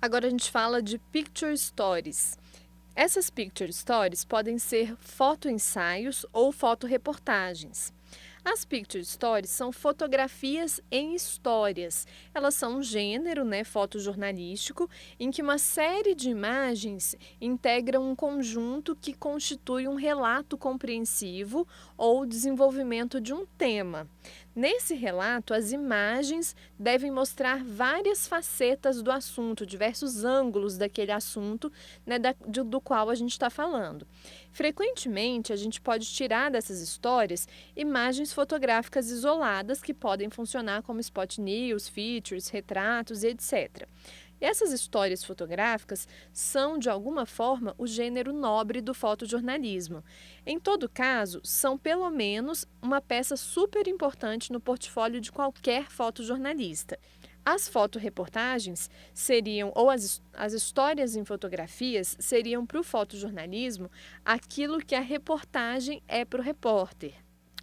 Agora a gente fala de Picture Stories. Essas Picture Stories podem ser fotoensaios ou fotoreportagens. As Picture Stories são fotografias em histórias. Elas são um gênero, fotojornalístico, em que uma série de imagens integram um conjunto que constitui um relato compreensivo ou desenvolvimento de um tema. Nesse relato, as imagens devem mostrar várias facetas do assunto, diversos ângulos daquele assunto, do qual a gente está falando. Frequentemente, a gente pode tirar dessas histórias imagens fotográficas isoladas que podem funcionar como spot news, features, retratos e etc. E essas histórias fotográficas são, de alguma forma, o gênero nobre do fotojornalismo. Em todo caso, são pelo menos uma peça super importante no portfólio de qualquer fotojornalista. As fotoreportagens seriam, ou as histórias em fotografias, seriam para o fotojornalismo aquilo que a reportagem é para o repórter.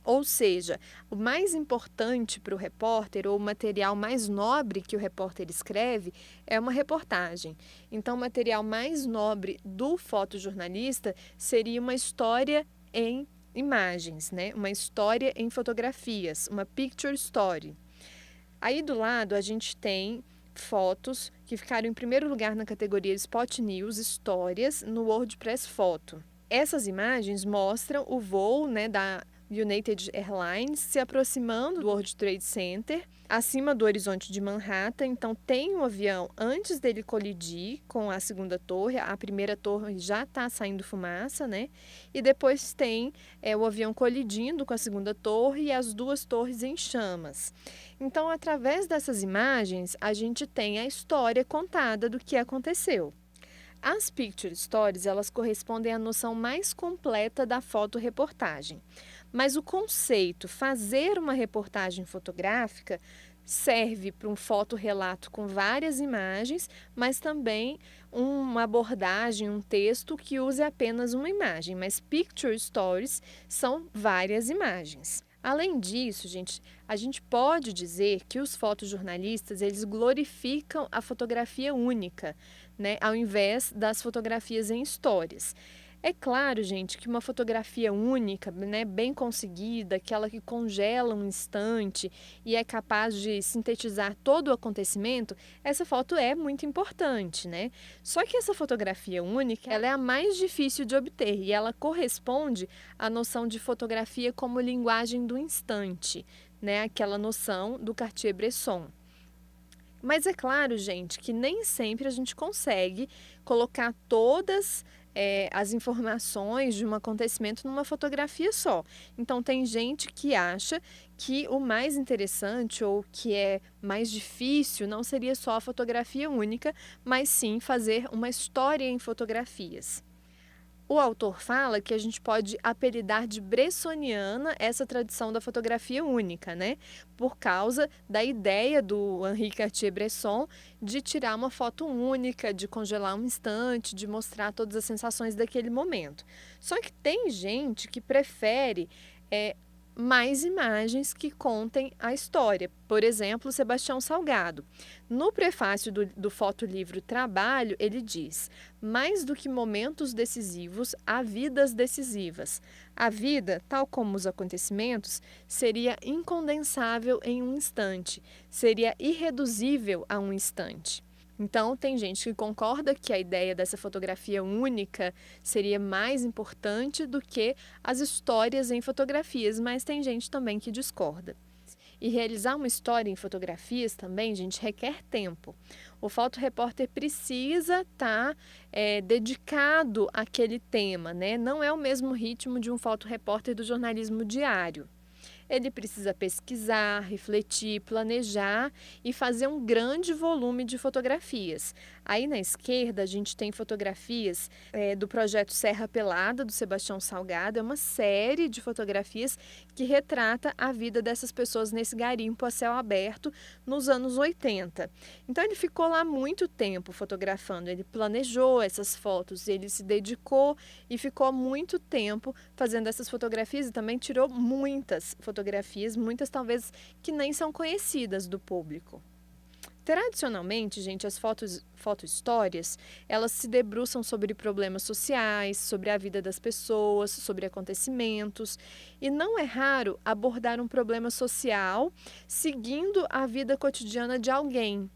Ou seja, o mais importante para o repórter, ou o material mais nobre que o repórter escreve, é uma reportagem. Então, o material mais nobre do fotojornalista seria uma história em imagens, uma história em fotografias, uma picture story. Aí do lado a gente tem fotos que ficaram em primeiro lugar na categoria Spot News, histórias, no WordPress Photo. Essas imagens mostram o voo da United Airlines se aproximando do World Trade Center, acima do horizonte de Manhattan. Então tem um avião antes dele colidir com a segunda torre, a primeira torre já está saindo fumaça, e depois tem o avião colidindo com a segunda torre e as duas torres em chamas. Então, através dessas imagens, a gente tem a história contada do que aconteceu. As Picture Stories, elas correspondem à noção mais completa da fotoreportagem. Mas o conceito fazer uma reportagem fotográfica serve para um fotorrelato com várias imagens, mas também uma abordagem, um texto que use apenas uma imagem. Mas Picture Stories são várias imagens. Além disso, a gente pode dizer que os fotojornalistas, eles glorificam a fotografia única, ao invés das fotografias em histórias. É claro, gente, que uma fotografia única, bem conseguida, aquela que congela um instante e é capaz de sintetizar todo o acontecimento, essa foto é muito importante, Só que essa fotografia única, ela é a mais difícil de obter e ela corresponde à noção de fotografia como linguagem do instante, aquela noção do Cartier-Bresson. Mas é claro, gente, que nem sempre a gente consegue colocar todas as informações de um acontecimento numa fotografia só. Então, tem gente que acha que o mais interessante ou que é mais difícil não seria só a fotografia única, mas sim fazer uma história em fotografias. O autor fala que a gente pode apelidar de bressoniana essa tradição da fotografia única, por causa da ideia do Henri Cartier-Bresson de tirar uma foto única, de congelar um instante, de mostrar todas as sensações daquele momento. Só que tem gente que prefere mais imagens que contem a história. Por exemplo, Sebastião Salgado. No prefácio do fotolivro Trabalho, ele diz: mais do que momentos decisivos, há vidas decisivas. A vida, tal como os acontecimentos, seria incondensável em um instante, seria irreduzível a um instante. Então, tem gente que concorda que a ideia dessa fotografia única seria mais importante do que as histórias em fotografias, mas tem gente também que discorda. E realizar uma história em fotografias também, gente, requer tempo. O fotorepórter precisa estar dedicado àquele tema, Não é o mesmo ritmo de um fotorepórter do jornalismo diário. Ele precisa pesquisar, refletir, planejar e fazer um grande volume de fotografias. Aí na esquerda a gente tem fotografias do projeto Serra Pelada, do Sebastião Salgado. É uma série de fotografias que retrata a vida dessas pessoas nesse garimpo a céu aberto nos anos 80. Então ele ficou lá muito tempo fotografando, ele planejou essas fotos, ele se dedicou e ficou muito tempo fazendo essas fotografias e também tirou muitas fotografias, muitas talvez que nem são conhecidas do público. Tradicionalmente, gente, as foto-histórias, elas se debruçam sobre problemas sociais, sobre a vida das pessoas, sobre acontecimentos, e não é raro abordar um problema social seguindo a vida cotidiana de alguém.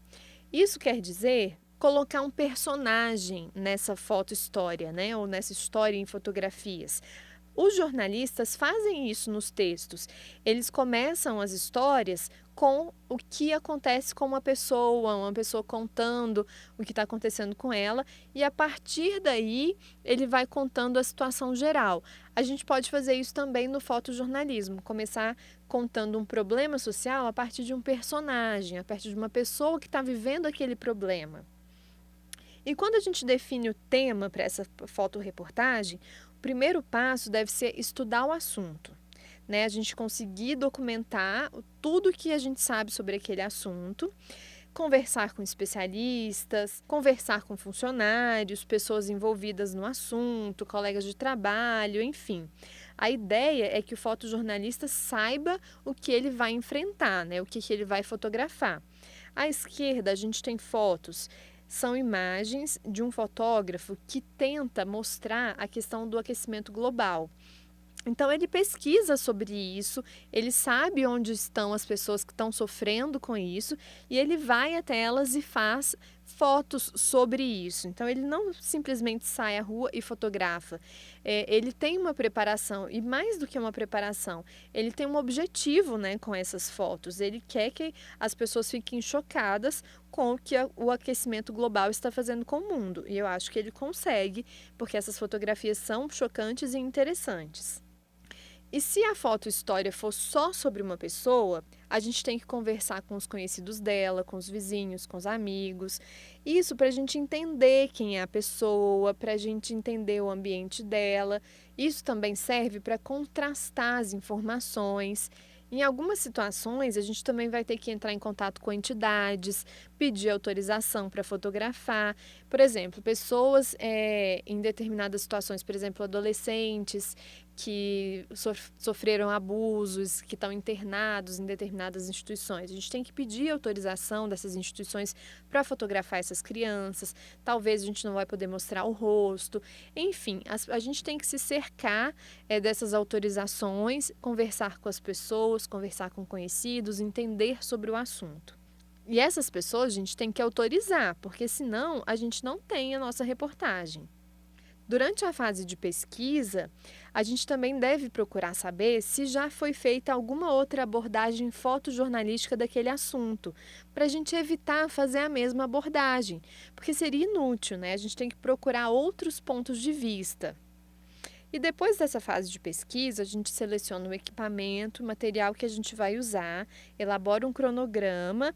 Isso quer dizer colocar um personagem nessa foto-história, né, ou nessa história em fotografias. Os jornalistas fazem isso nos textos. Eles começam as histórias com o que acontece com uma pessoa contando o que está acontecendo com ela, e a partir daí ele vai contando a situação geral. A gente pode fazer isso também no fotojornalismo, começar contando um problema social a partir de um personagem, a partir de uma pessoa que está vivendo aquele problema. E quando a gente define o tema para essa fotoreportagem, o primeiro passo deve ser estudar o assunto, né? A gente conseguir documentar tudo que a gente sabe sobre aquele assunto, conversar com especialistas, conversar com funcionários, pessoas envolvidas no assunto, colegas de trabalho, enfim. A ideia é que o fotojornalista saiba o que ele vai enfrentar, né? O que ele vai fotografar. À esquerda, a gente tem fotos. São imagens de um fotógrafo que tenta mostrar a questão do aquecimento global. Então, ele pesquisa sobre isso, ele sabe onde estão as pessoas que estão sofrendo com isso e ele vai até elas e faz fotos sobre isso. Então, ele não simplesmente sai à rua e fotografa. Ele tem uma preparação e, mais do que uma preparação, ele tem um objetivo, né, com essas fotos. Ele quer que as pessoas fiquem chocadas com o que o aquecimento global está fazendo com o mundo. E eu acho que ele consegue, porque essas fotografias são chocantes e interessantes. E se a foto-história for só sobre uma pessoa, a gente tem que conversar com os conhecidos dela, com os vizinhos, com os amigos. Isso para a gente entender quem é a pessoa, para a gente entender o ambiente dela. Isso também serve para contrastar as informações. Em algumas situações, a gente também vai ter que entrar em contato com entidades, pedir autorização para fotografar. Por exemplo, pessoas em determinadas situações, por exemplo, adolescentes que sofreram abusos, que estão internados em determinadas instituições. A gente tem que pedir autorização dessas instituições para fotografar essas crianças. Talvez a gente não vai poder mostrar o rosto. Enfim, a gente tem que se cercar dessas autorizações, conversar com as pessoas, conversar com conhecidos, entender sobre o assunto. E essas pessoas a gente tem que autorizar, porque senão a gente não tem a nossa reportagem. Durante a fase de pesquisa, a gente também deve procurar saber se já foi feita alguma outra abordagem fotojornalística daquele assunto, para a gente evitar fazer a mesma abordagem, porque seria inútil, né? A gente tem que procurar outros pontos de vista. E depois dessa fase de pesquisa, a gente seleciona o equipamento, o material que a gente vai usar, elabora um cronograma,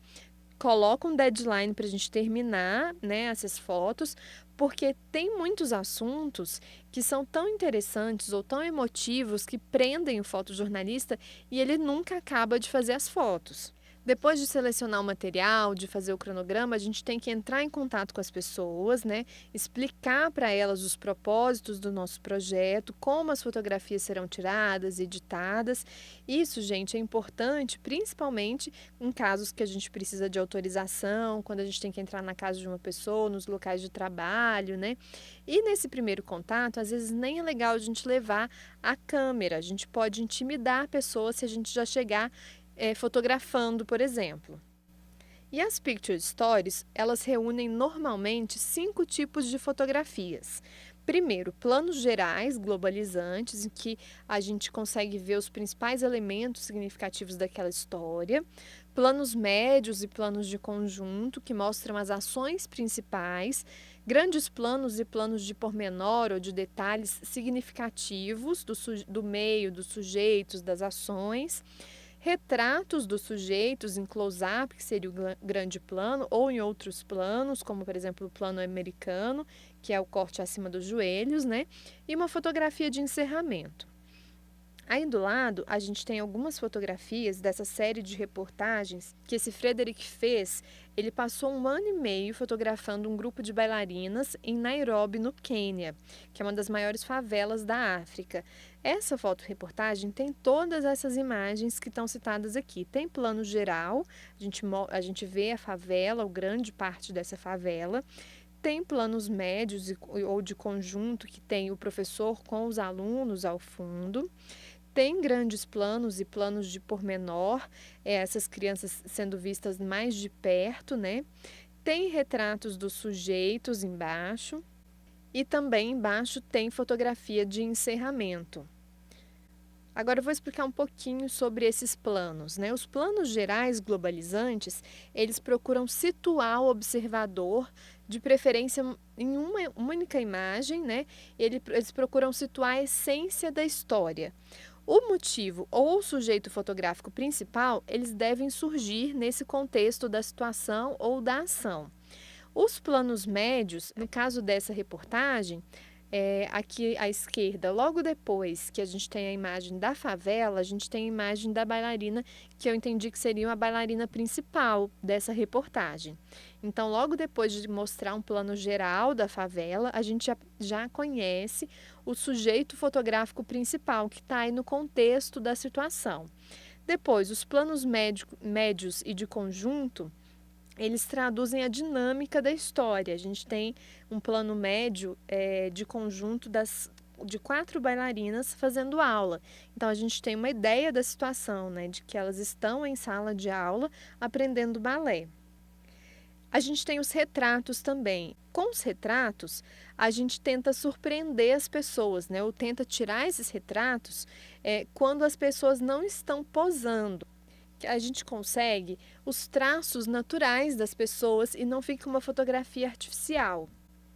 coloca um deadline para a gente terminar, né, essas fotos, porque tem muitos assuntos que são tão interessantes ou tão emotivos que prendem o fotojornalista e ele nunca acaba de fazer as fotos. Depois de selecionar o material, de fazer o cronograma, a gente tem que entrar em contato com as pessoas, né? Explicar para elas os propósitos do nosso projeto, como as fotografias serão tiradas, editadas. Isso, gente, é importante, principalmente em casos que a gente precisa de autorização, quando a gente tem que entrar na casa de uma pessoa, nos locais de trabalho, né? E nesse primeiro contato, às vezes nem é legal a gente levar a câmera. A gente pode intimidar a pessoa se a gente já chegar fotografando, por exemplo. E as Picture Stories, elas reúnem normalmente 5 tipos de fotografias. Primeiro, planos gerais, globalizantes, em que a gente consegue ver os principais elementos significativos daquela história. Planos médios e planos de conjunto, que mostram as ações principais. Grandes planos e planos de pormenor ou de detalhes significativos do meio, dos sujeitos, das ações. Retratos dos sujeitos em close-up, que seria o grande plano, ou em outros planos, como por exemplo o plano americano, que é o corte acima dos joelhos, né? E uma fotografia de encerramento. Aí do lado, a gente tem algumas fotografias dessa série de reportagens que esse Frederick fez. Ele passou 1 ano e meio fotografando um grupo de bailarinas em Nairobi, no Quênia, que é uma das maiores favelas da África. Essa fotoreportagem tem todas essas imagens que estão citadas aqui. Tem plano geral, a gente vê a favela, ou grande parte dessa favela. Tem planos médios ou de conjunto, que tem o professor com os alunos ao fundo. Tem grandes planos e planos de pormenor, essas crianças sendo vistas mais de perto, né? Tem retratos dos sujeitos embaixo e também embaixo tem fotografia de encerramento. Agora eu vou explicar um pouquinho sobre esses planos, né? Os planos gerais globalizantes, eles procuram situar o observador, de preferência em uma única imagem, né? Eles procuram situar a essência da história. O motivo ou o sujeito fotográfico principal, eles devem surgir nesse contexto da situação ou da ação. Os planos médios, no caso dessa reportagem, aqui à esquerda, logo depois que a gente tem a imagem da favela, a gente tem a imagem da bailarina, que eu entendi que seria a bailarina principal dessa reportagem. Então, logo depois de mostrar um plano geral da favela, a gente já conhece o sujeito fotográfico principal, que está aí no contexto da situação. Depois, os planos médios e de conjunto, eles traduzem a dinâmica da história. A gente tem um plano médio de conjunto de 4 bailarinas fazendo aula. Então, a gente tem uma ideia da situação, né, de que elas estão em sala de aula aprendendo balé. A gente tem os retratos também. Com os retratos, a gente tenta surpreender as pessoas, né, ou tenta tirar esses retratos quando as pessoas não estão posando. A gente consegue os traços naturais das pessoas e não fica uma fotografia artificial.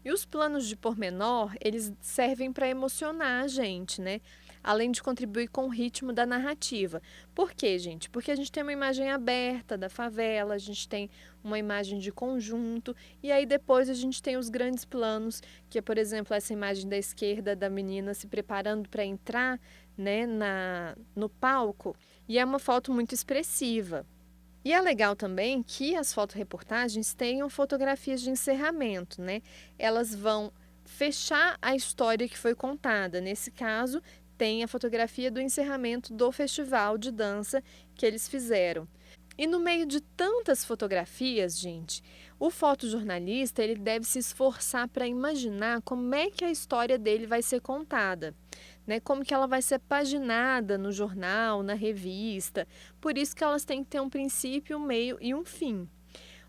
E os planos de pormenor, eles servem para emocionar a gente, né? Além de contribuir com o ritmo da narrativa. Por quê, gente? Porque a gente tem uma imagem aberta da favela, a gente tem uma imagem de conjunto, e aí depois a gente tem os grandes planos, que é, por exemplo, essa imagem da esquerda da menina se preparando para entrar, né, no palco, e é uma foto muito expressiva. E é legal também que as fotoreportagens tenham fotografias de encerramento, né? Elas vão fechar a história que foi contada. Nesse caso, tem a fotografia do encerramento do festival de dança que eles fizeram. E no meio de tantas fotografias, gente, o fotojornalista ele deve se esforçar para imaginar como é que a história dele vai ser contada, né? Como que ela vai ser paginada no jornal, na revista. Por isso que elas têm que ter um princípio, um meio e um fim.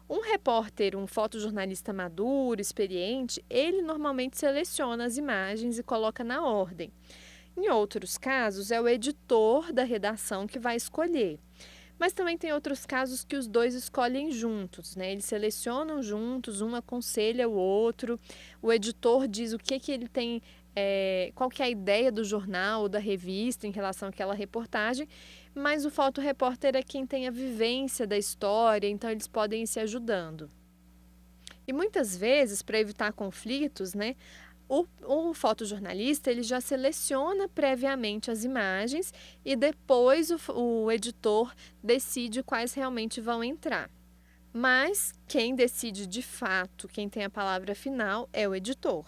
Um repórter, um fotojornalista maduro, experiente, ele normalmente seleciona as imagens e coloca na ordem. Em outros casos, é o editor da redação que vai escolher. Mas também tem outros casos que os dois escolhem juntos, né? Eles selecionam juntos, um aconselha o outro, o editor diz o que ele tem, qual que é a ideia do jornal ou da revista em relação àquela reportagem, mas o fotorepórter é quem tem a vivência da história, então eles podem ir se ajudando. E muitas vezes, para evitar conflitos, né? O fotojornalista ele já seleciona previamente as imagens e depois o editor decide quais realmente vão entrar. Mas quem decide de fato, quem tem a palavra final é o editor.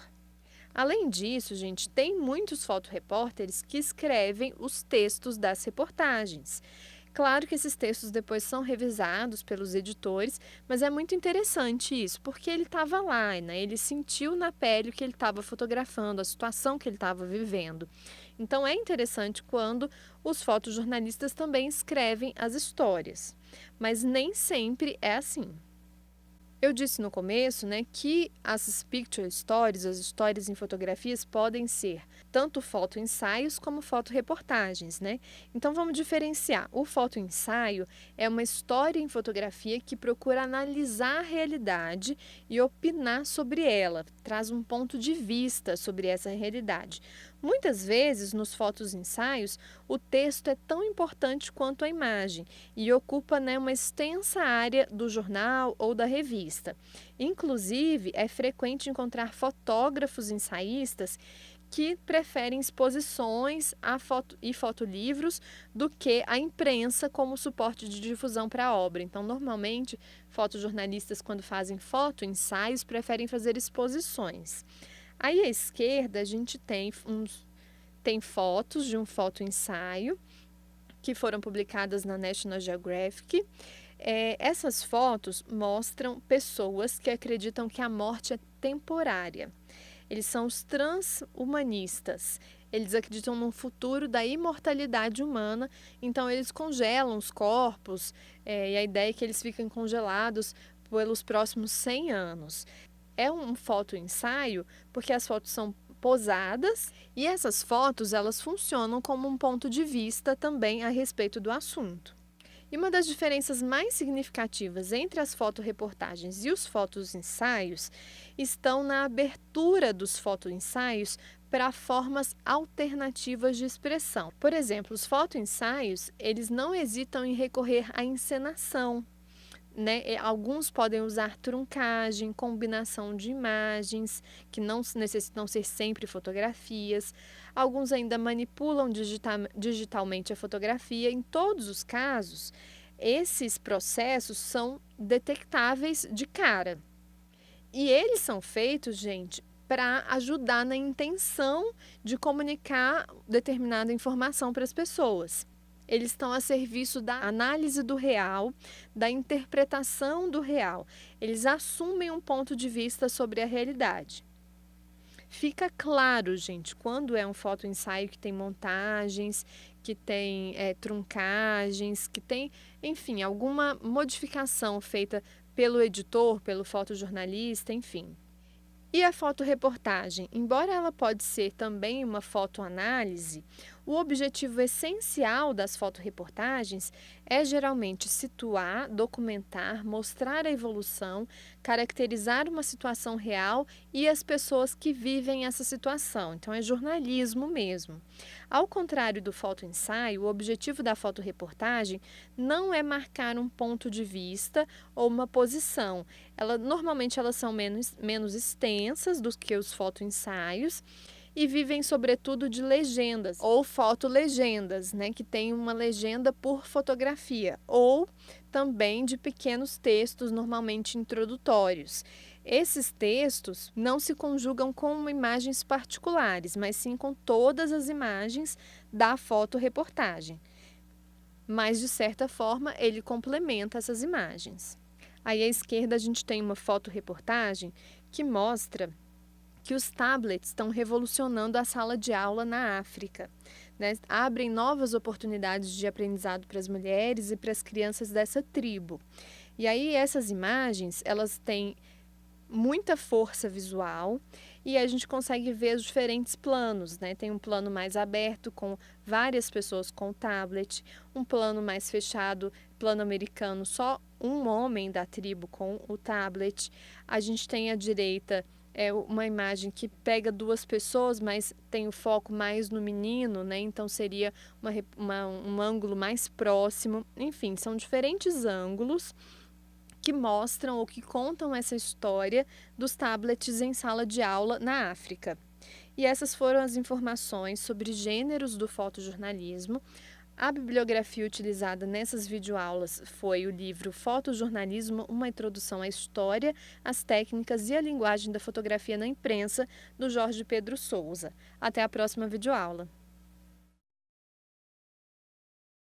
Além disso, gente, tem muitos fotorepórteres que escrevem os textos das reportagens. Claro que esses textos depois são revisados pelos editores, mas é muito interessante isso, porque ele estava lá, né? Ele sentiu na pele o que ele estava fotografando, a situação que ele estava vivendo. Então é interessante quando os fotojornalistas também escrevem as histórias, mas nem sempre é assim. Eu disse no começo, né, que as picture stories, as histórias em fotografias, podem ser tanto fotoensaios como fotoreportagens, né? Então vamos diferenciar. O fotoensaio é uma história em fotografia que procura analisar a realidade e opinar sobre ela, traz um ponto de vista sobre essa realidade. Muitas vezes, nos fotoensaios, o texto é tão importante quanto a imagem e ocupa, né, uma extensa área do jornal ou da revista. Inclusive, é frequente encontrar fotógrafos ensaístas que preferem exposições e fotolivros do que a imprensa como suporte de difusão para a obra. Então, normalmente, fotojornalistas, quando fazem fotoensaios, preferem fazer exposições. Aí à esquerda, a gente tem fotos de um fotoensaio que foram publicadas na National Geographic. Essas fotos mostram pessoas que acreditam que a morte é temporária. Eles são os transhumanistas. Eles acreditam num futuro da imortalidade humana, então eles congelam os corpos, e a ideia é que eles fiquem congelados pelos próximos 100 anos. É um fotoensaio porque as fotos são posadas e essas fotos elas funcionam como um ponto de vista também a respeito do assunto. E uma das diferenças mais significativas entre as fotoreportagens e os fotoensaios estão na abertura dos fotoensaios para formas alternativas de expressão. Por exemplo, os fotoensaios, eles não hesitam em recorrer à encenação, né? Alguns podem usar truncagem, combinação de imagens, que não necessitam ser sempre fotografias. Alguns ainda manipulam digitalmente a fotografia. Em todos os casos, esses processos são detectáveis de cara. E eles são feitos, gente, para ajudar na intenção de comunicar determinada informação para as pessoas. Eles estão a serviço da análise do real, da interpretação do real. Eles assumem um ponto de vista sobre a realidade. Fica claro, gente, quando é um fotoensaio que tem montagens, que tem truncagens, que tem, enfim, alguma modificação feita pelo editor, pelo fotojornalista, enfim. E a fotoreportagem, embora ela pode ser também uma fotoanálise, o objetivo essencial das fotoreportagens é geralmente situar, documentar, mostrar a evolução, caracterizar uma situação real e as pessoas que vivem essa situação. Então é jornalismo mesmo. Ao contrário do fotoensaio, o objetivo da fotoreportagem não é marcar um ponto de vista ou uma posição. Normalmente elas são menos extensas do que os fotoensaios e vivem sobretudo de legendas ou fotolegendas, né, que tem uma legenda por fotografia, ou também de pequenos textos, normalmente introdutórios. Esses textos não se conjugam com imagens particulares, mas sim com todas as imagens da fotoreportagem. Mas, de certa forma, ele complementa essas imagens. Aí à esquerda a gente tem uma fotoreportagem que mostra que os tablets estão revolucionando a sala de aula na África, né? Abrem novas oportunidades de aprendizado para as mulheres e para as crianças dessa tribo. E aí essas imagens, elas têm muita força visual e a gente consegue ver os diferentes planos, né? Tem um plano mais aberto com várias pessoas com o tablet, um plano mais fechado, plano americano, só um homem da tribo com o tablet. A gente tem à direita uma imagem que pega duas pessoas, mas tem o foco mais no menino, né? Então seria um ângulo mais próximo. Enfim, são diferentes ângulos que mostram ou que contam essa história dos tablets em sala de aula na África. E essas foram as informações sobre gêneros do fotojornalismo. A bibliografia utilizada nessas videoaulas foi o livro Fotojornalismo, uma introdução à história, às técnicas e à linguagem da fotografia na imprensa, do Jorge Pedro Souza. Até a próxima videoaula.